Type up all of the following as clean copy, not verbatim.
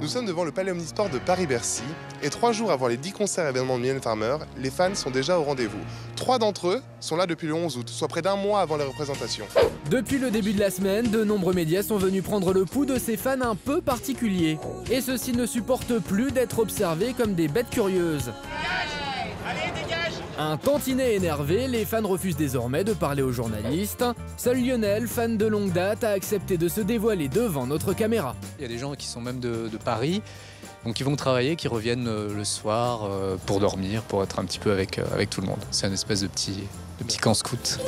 Nous sommes devant le Palais Omnisport de Paris-Bercy et 3 jours avant les 10 concerts événements de Mylène Farmer, les fans sont déjà au rendez-vous. 3 d'entre eux sont là depuis le 11 août, soit près d'un mois avant les représentations. Depuis le début de la semaine, de nombreux médias sont venus prendre le pouls de ces fans un peu particuliers. Et ceux-ci ne supportent plus d'être observés comme des bêtes curieuses. Un tantinet énervé, les fans refusent désormais de parler aux journalistes. Seul Lionel, fan de longue date, a accepté de se dévoiler devant notre caméra. Il y a des gens qui sont même de Paris, donc qui vont travailler, qui reviennent le soir pour dormir, pour être un petit peu avec tout le monde. C'est une espèce de petit camp scout.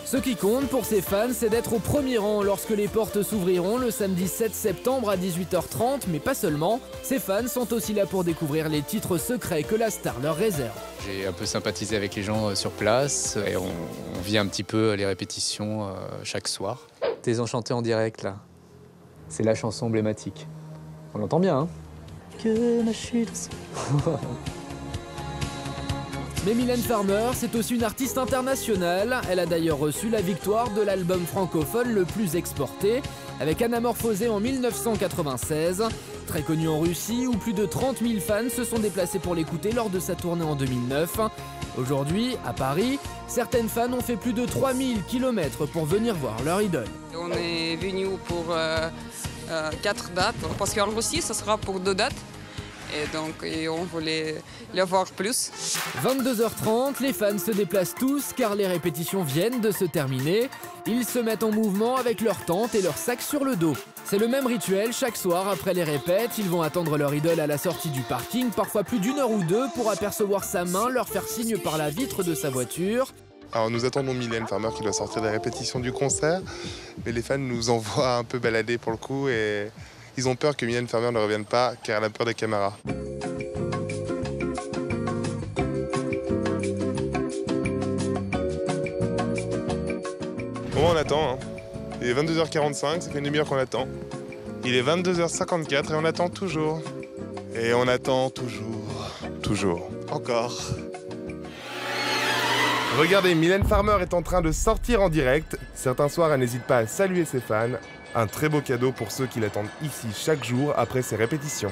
Ce qui compte pour ces fans, c'est d'être au premier rang lorsque les portes s'ouvriront le samedi 7 septembre à 18h30, mais pas seulement. Ces fans sont aussi là pour découvrir les titres secrets que la star leur réserve. J'ai un peu sympathisé avec les gens sur place et on vit un petit peu les répétitions chaque soir. T'es enchanté en direct là, c'est la chanson emblématique. On l'entend bien, hein? Que ma chute. Mais Mylène Farmer, c'est aussi une artiste internationale. Elle a d'ailleurs reçu la victoire de l'album francophone le plus exporté, avec Anamorphosé en 1996. Très connue en Russie, où plus de 30 000 fans se sont déplacés pour l'écouter lors de sa tournée en 2009. Aujourd'hui, à Paris, certaines fans ont fait plus de 3000 km pour venir voir leur idole. On est venu pour 4 dates, parce qu'en Russie, ce sera pour 2 dates. Et donc on voulait le voir plus. 22h30, les fans se déplacent tous car les répétitions viennent de se terminer. Ils se mettent en mouvement avec leur tente et leur sac sur le dos. C'est le même rituel chaque soir après les répètes. Ils vont attendre leur idole à la sortie du parking, parfois plus d'1 heure ou 2 pour apercevoir sa main, leur faire signe par la vitre de sa voiture. Alors nous attendons Mylène Farmer qui doit sortir des répétitions du concert, mais les fans nous envoient un peu balader pour le coup et ils ont peur que Mylène Farmer ne revienne pas car elle a peur des caméras. Bon, on attend, hein. Il est 22h45, ça fait une demi-heure qu'on attend. Il est 22h54 et on attend toujours. Et on attend toujours. Toujours. Encore. Regardez, Mylène Farmer est en train de sortir en direct. Certains soirs, elle n'hésite pas à saluer ses fans. Un très beau cadeau pour ceux qui l'attendent ici chaque jour après ses répétitions.